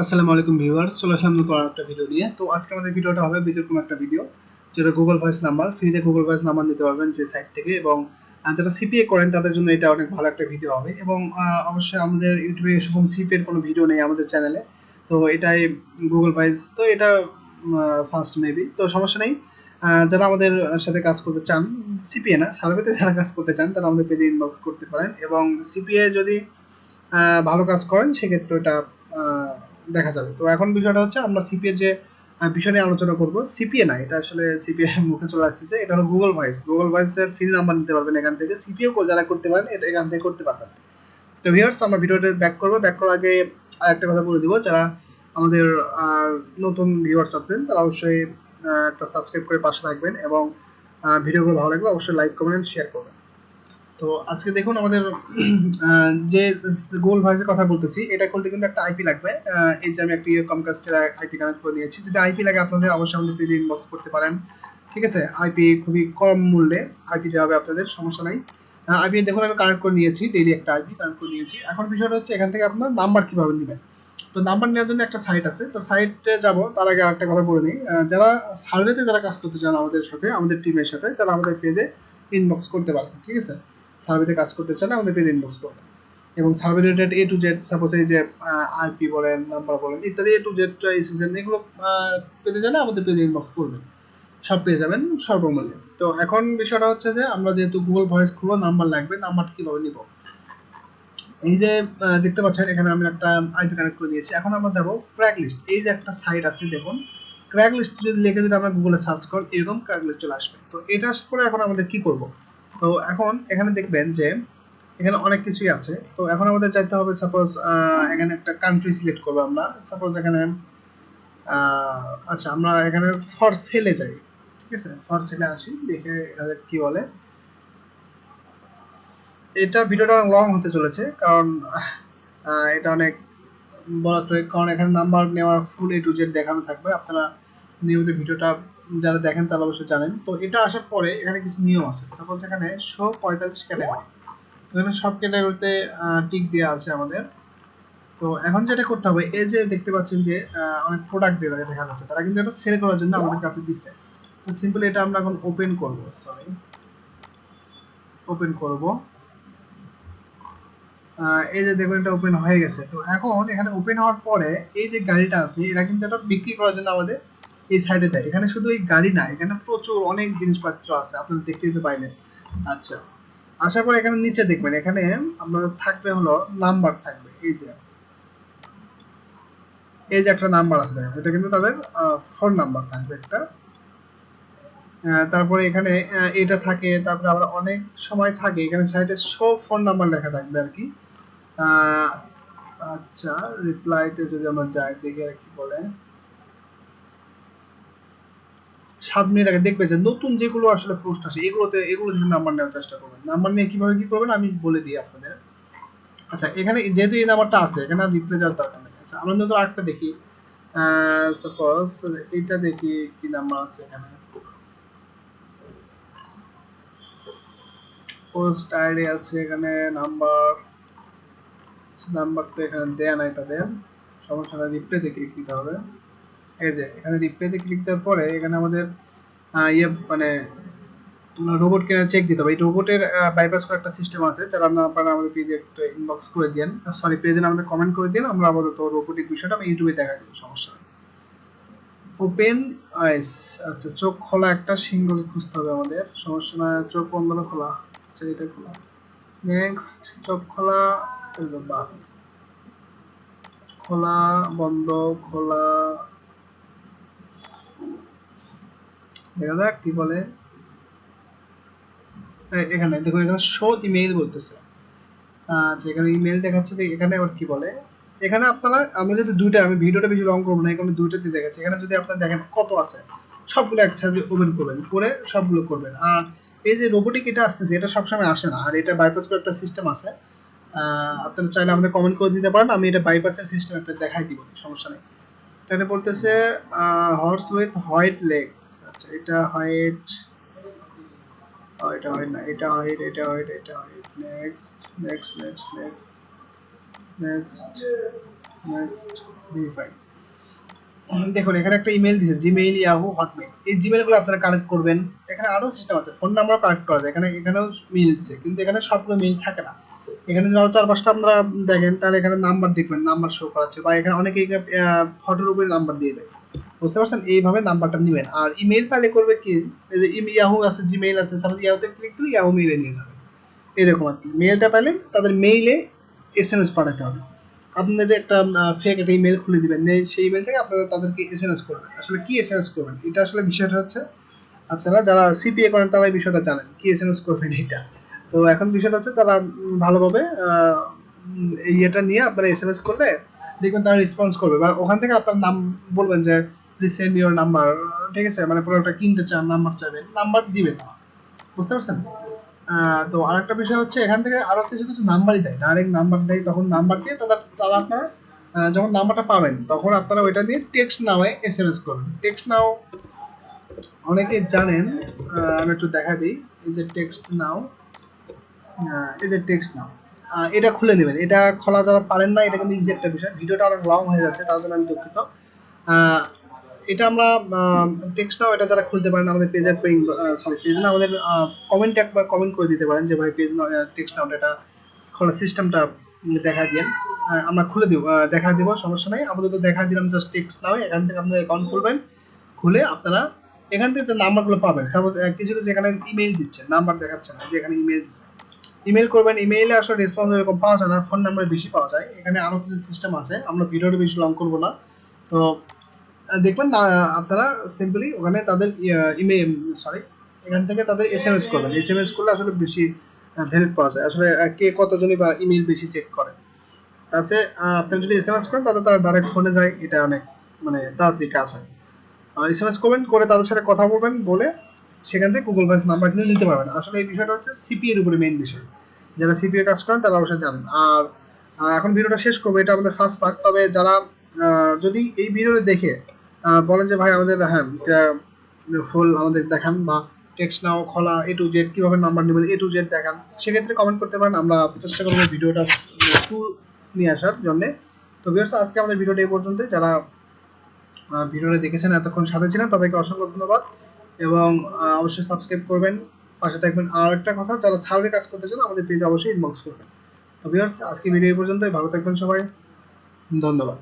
আসসালামু আলাইকুম ভিউয়ার্স, চলে আসলাম নতুন আরেকটা ভিডিও নিয়ে। তো আজকে আমাদের ভিডিওটা হবে ব্যতিক্রম একটা ভিডিও, যেটা গুগল ভয়েস নাম্বার, ফ্রিতে গুগল ভয়েস নাম্বার নিতে পারবেন যে সাইট থেকে। এবং যারা সিপিএ করেন তাদের জন্য এটা অনেক ভালো একটা ভিডিও হবে। এবং অবশ্যই আমাদের ইউটিউবে এরকম সিপিএর কোনো ভিডিও নেই আমাদের চ্যানেলে, তো এটাই গুগল ভয়েস, তো এটা ফার্স্ট মেবি, তো সমস্যা নেই। যারা আমাদের সাথে কাজ করতে চান, সিপিএ না সার্ভেতে যারা কাজ করতে চান, তারা আমাদের পেজে ইনবক্স করতে পারেন। এবং সিপিএ যদি ভালো কাজ করেন সেক্ষেত্রে এটা আহ, দেখা যাবে। তো এখন বিষয়টা হচ্ছে আমরা সিপিএ যে বিষয় নিয়ে আলোচনা করব, সিপিএ না, এটা আসলে সিপিএ মুখে চলে আসতেছে, এটা হলো গুগল ভয়েস। গুগল ভয়েসের ফ্রি নাম্বার নিতে পারবেন এখান থেকে, সিপিএ যারা করতে পারেন এটা এখান থেকে করতে পারবেন। তো ভিউয়ার্স, আমরা ভিডিওটা ব্যাক করবো। ব্যাক করার আগে আরেকটা কথা বলে দিব, যারা আমাদের নতুন ভিউয়ার্স আছেন তারা অবশ্যই একটা সাবস্ক্রাইব করে পাশে থাকবেন, এবং ভিডিওগুলো ভালো লাগলে অবশ্যই লাইক কমেন্ট শেয়ার করবেন। তো আজকে দেখুন আমাদের যে গুগল ভয়েসের কথা বলতেছি, এটা খুলতে কিন্তু একটা আইপি লাগবে। এই যে আমি একটি কমকাস্টের আইপি কানেক্ট করে নিয়েছি। যদি আইপি লাগে আপনাদের অবশ্যই আমাদের পেজে ইনবক্স করতে পারেন। ঠিক আছে, আইপি খুবই কম মূল্যে আইপি দেওয়া হবে আপনাদের, সমস্যা নাই। আইপি দেখুন আমি কানেক্ট করে নিয়েছি, ডেইলি একটা আইপি কানেক্ট করে নিয়েছি। এখন বিষয়টা হচ্ছে এখান থেকে আপনার নাম্বার কিভাবে নেবেন। তো নাম্বার নেওয়ার জন্য একটা সাইট আছে, তো সাইটে যাব তার আগে আরেকটা কথা বলে নিই। যারা সার্ভেতে যারা কাজ করতে চান আমাদের সাথে, আমাদের টিমের সাথে, যারা আমাদের পেজে ইনবক্স করতে পারেন। ঠিক আছে, সার্ভেতে কাজ করতে চান আমাদের পেজে ইনবক্স করবেন। এবং survey related A to Z, suppose এই যে আইপি বলেন, নাম্বার বলেন, ইত্যাদি এ টু জেড সিজন এগুলো পেতে জানে আমাদের পেজে ইনবক্স করবেন, সব পেয়ে যাবেন সর্বমূল্যে। তো এখন বিষয়টা হচ্ছে যে আমরা যেহেতু গুগল ভয়েস খুলবো, নাম্বার লাগবে, নাম্বারটা কিভাবে নিব। এই যে দেখতে পাচ্ছেন এখানে আমি একটা আইপি কানেক্ট করে দিয়েছি। এখন আমরা যাব ক্র্যাক লিস্ট, এই যে একটা সাইট আছে দেখুন, ক্র্যাক লিস্ট যদি লিখে যদি আমরা গুগলে সার্চ করি এরকম ক্র্যাক লিস্ট চলে আসবে। তো এটা আসার পরে এখন আমাদের কি করব। তো এখন এখানে দেখবেন যে এখানে অনেক কিছুই আছে। তো এখন আমাদের চাইতে হবে, সাপোজ এখানে একটা কান্ট্রি সিলেক্ট করবো আমরা। সাপোজ এখানে আচ্ছা, আমরা এখানে ফর সেলে যাই। ঠিক আছে, ফর সেলে আসি, দেখে কি বলে। এটা ভিডিওটা লং হতে চলেছে, কারণ এটা অনেক বলা ট্রেক, কারণ এখানে নাম্বার নেওয়ার ফুল এ টু জেড দেখানো থাকবে। আপনারা নিয়মিত ভিডিওটা যারা দেখেন তারা অবশ্যই জানেন। তো এটা আসার পরে এখানে কিছু নিয়ম আছে। সাপোজ এখানে 145 ক্যাটাগরি, এখানে সব ক্যাটাগরিতে টিক দেওয়া আছে আমাদের। তো এখন যেটা করতে হবে, এই যে দেখতে পাচ্ছেন যে অনেক প্রোডাক্ট দিয়ে দেখা যাচ্ছে, তারা কিন্তু এটা সেল করার জন্য আমাদের কাছে দিচ্ছে। তো সিম্পলি এটা আমরা এখন ওপেন করব, সরি ওপেন করব। এই যে দেখুন এটা ওপেন হয়ে গেছে। তো এখন এখানে ওপেন হওয়ার পরে এই যে গাড়িটা আছে, এরা কিন্তু এটা বিক্রি করার জন্য আমাদের এই সাইডে দেয়। এখানে শুধু এই গাড়ি না, এখানে প্রচুর অনেক জিনিসপত্র আছে, আপনারা দেখতেই তো পাইলেন। আচ্ছা, আশা করি এখানে নিচে দেখবেন, এখানে আপনাদের থাকবে হলো নাম্বার থাকবে। এই যে একটা নাম্বার আছে দেখেন, এটা কিন্তু তাদের ফোন নাম্বার থাকবে একটা। তারপরে এখানে এটা থাকে, তারপরে আবার অনেক সময় থাকে এখানে সাইডে শো ফোন নাম্বার লেখা থাকবে আর কি। আহ, আচ্ছা, রিপ্লাইতে যদি আমরা যাই দেখি আর কি বলে। 7 মিনিট আগে দেখবে যে নতুন যেগুলো আসলে পোস্ট আসে এগুলো থেকে নাম্বার নেওয়ার চেষ্টা করবেন। নাম্বার নিয়ে কিভাবে কি করবেন আমি বলে দিই আপনাদের। আচ্ছা, এখানে যেহেতু এই নাম্বারটা আছে, এখানে আর রিপ্লাই যাওয়ার দরকার নেই। আচ্ছা, আমরা নতুন আরেকটা দেখি। সাপোজ এটা দেখি কি নাম্বার আছে এখানে। পোস্ট আইডি আছে এখানে, নাম্বার নাম্বার তো এখানে দেয়া নাই তাদের, সমস্যা না, রিপ্লেতে ক্লিক দিতে হবে। এই যে এখানে রিপ্লেতে ক্লিক দেওয়ার পরে এখানে আমাদের মানে রোবটকে চেক দিতে হবে। এই রোবটের বাইপাস করার একটা সিস্টেম আছে, যারা আপনারা আমাদের পেজে একটা ইনবক্স করে দেন, সরি পেজে আমাদের কমেন্ট করে দেন, আমরা আপাতত রোবোটিক বিষয়টা আমি ইউটিউবে দেখা দিব, সমস্যা নেই। ওপেন আইস, আচ্ছা চোখ খোলা একটা সিংহকে খুঁজতে হবে আমাদের, সমস্যা না। চোখ বন্ধ না খোলা, আচ্ছা এটা খোলা। নেক্সট, চোখ খোলা, বা খোলা, বন্ধ, খোলা, দেখা যাক কি বলে। এখানে দেখুন, এখানে শো ইমেইল বলতেছে। আচ্ছা, এখানে ইমেল দেখাচ্ছে, এখানে আবার কি বলে। এখানে আপনারা, আমরা যদি দুইটা, আমি ভিডিওটা বেশি লং করবো না, এখানে দুইটা দিয়ে দেখাচ্ছি। এখানে যদি আপনারা দেখেন কত আছে, সবগুলো একসাথে ওপেন করবেন, করে সবগুলো করবেন। আর এই যে রোবোটিক এটা আসতেছে, এটা সবসময় আসে না, আর এটা বাইপাস করে একটা সিস্টেম আছে। আপনারা চাইলে আমাদের কমেন্ট করে দিতে পারেন, আমি এটা বাইপাসের সিস্টেম একটা দেখাই দিব, সমস্যা নেই। এখানে বলতেছে হর্স উইথ হোয়াইট লেগ। আচ্ছা, এটা হোয়াইট, এটা হয় না, এটা হোয়াইট, এটা হোয়াইট, এটা white. Next, next, next, next, next, next verify. দেখুন এখানে একটা ইমেল দিয়েছে, জিমেইল, ইয়াহু, হটমেইল। এই জিমেইল গুলো আপনারা কানেক্ট করবেন। এখানে আরো সিস্টেম আছে, ফোন নাম্বার কানেক্ট করা যায়। এখানেও মেইল দিচ্ছে, কিন্তু এখানে সবগুলো মেইল থাকে না। এখানে আরো 4-5টা আপনারা দেখেন, তাহলে এখানে নাম্বার দেখবেন, নাম্বার শো করাচ্ছে, বা এখানে অনেকে ফটোর উপরে নাম্বার দিয়ে দেয়। বুঝতে পারছেন? এইভাবে নাম্বারটা নেবেন। আর ইমেল ফাইলে করবে কি, এই যে ইয়াহু আছে, জিমেইল আছে, সাপোজ ইয়াহুতে ক্লিক করলে ইয়াহু মেইলে নিয়ে যাবে। এরকম আর কি। মেইলটা পেলে তাদের মেইলে এসএমএস পাঠাতে হবে। আপনাদের একটা ফেক একটা ইমেল খুলে দিবেন, সেই ইমেল থেকে আপনারা তাদেরকে এসএমএস করবেন। আসলে কি এসএমএস করবেন, এটা আসলে বিষয়টা হচ্ছে, আপনারা যারা সিপিএ করেন তারা এই বিষয়টা জানেন কি এসএমএস করবেন এটা। তো এখন বিষয়টা হচ্ছে তারা ভালোভাবে এই এটা নিয়ে আপনারা এসএমএস করলে দেখবেন তারা রেসপন্স করবে, বা ওখান থেকে আপনার নাম বলবেন যে প্লিজ সেন্ড ইউর নাম্বার, ঠিক আছে, মানে প্রোডাক্টটা কিনতে চান, নাম্বার চাইবেন, নাম্বার দিবে তারা। বুঝতে পারছেন? তো আরেকটা বিষয় হচ্ছে, এখান থেকে আরো কিছু কিছু নাম্বারই দেয়, ডাইরেক্ট নাম্বার দেয়। তখন নাম্বার দিয়ে তারা আপনার যখন নাম্বারটা পাবেন তখন আপনারা ওইটা দিয়ে টেক্সট নাওয়ে এসএমএস করবেন। টেক্সট নাও অনেকে জানেন, আমি একটু দেখা দিই। এই যে টেক্সট নাও, এই যে টেক্সট নাও, এটা খুলে নেবেন। এটা খোলা যারা পারেন না, এটা কিন্তু ইজি একটা বিষয়। ভিডিওটা অনেক লং হয়ে যাচ্ছে, তার জন্য আমি দুঃখিত। এটা আমরা টেক্সট নাও, এটা যারা খুলতে পারেন আমাদের পেজের সরি পেজ না, আমাদের কমেন্টে একবার কমেন্ট করে দিতে পারেন যে ভাই পেজ টেক্সট নাও এটা খোলার সিস্টেমটা দেখা দিন। আমরা খুলে দিব, দেখা দিব, সমস্যা নাই। আপাতত দেখা দিলাম জাস্ট টেক্সট নাও। এখান থেকে আপনারা অ্যাকাউন্ট খুলবেন, খুলে আপনারা এখান থেকে যে নাম্বারগুলো পাবেন, সাপোজ কিছু কিছু এখানে ইমেইল দিচ্ছে, নাম্বার দেখাচ্ছে না, যে এখানে ইমেইল দিচ্ছে। ইমেইল করবেন, ইমেইলে আসলে রেসপন্স এরকম পাওয়া যায় না, ফোন নাম্বারে বেশি পাওয়া যায়। এখানে আরো কিছু সিস্টেম আছে, আমরা ভিডিওটা বেশি লং করবো না। তো দেখবেন না, আপনারা সিম্পলি ওখানে তাদের ইমেইল, সরি, এখান থেকে তাদের এসএমএস করবেন। এসএমএস করলে আসলে বেশি ভ্যালিড পাওয়া যায়। আসলে কে কতজনই বা ইমেইল বেশি চেক করে, তাতে আপনি যদি এসএমএস করেন তাহলে তারা ডাইরেক্ট ফোনে যায়, এটা অনেক মানে তাড়াতাড়ি কাজ হয়। এসএমএস করবেন, করে তাদের সাথে কথা বলবেন, বলে সেখান থেকে গুগল ভয়েস নাম্বার কিন্তু নিতে পারবেন। আসলে এই বিষয়টা হচ্ছে সিপিএ এর উপরে মেইন বিষয়। যারা সিপিএ কাজ করেন তারা অবশ্যই জানেন। আর এখন ভিডিওটা শেষ করবো, এটা আমাদের ফার্স্ট পার্ট। তবে যারা যদি এই ভিডিওটা দেখে বলেন যে ভাই আমাদের, হ্যাঁ, ফুল আমাদের দেখান, বা টেক্সট নাও খোলা এ টু জেড কিভাবে নাম্বার নেবেন এ টু জেড দেখান, সেক্ষেত্রে কমেন্ট করতে পারেন। আমরা চেষ্টা করবো ভিডিওটা টু নিয়ে আসার জন্য। তো ভিউয়ার্স, আজকে আমাদের ভিডিওটা এই পর্যন্ত। যারা ভিডিওটা দেখেছেন, এতক্ষণ সাথে ছিলেন, তাদেরকে অসংখ্য ধন্যবাদ। এবং অবশ্যই সাবস্ক্রাইব করবেন, পাশে থাকবেন। আর একটা কথা, যারা সার্ভে কাজ করতে চান আমাদের পেজে অবশ্যই ইনবক্স করবেন। তো ভিউয়ার্স, আজকে ভিডিও এই পর্যন্তই। ভালো থাকবেন সবাই, ধন্যবাদ।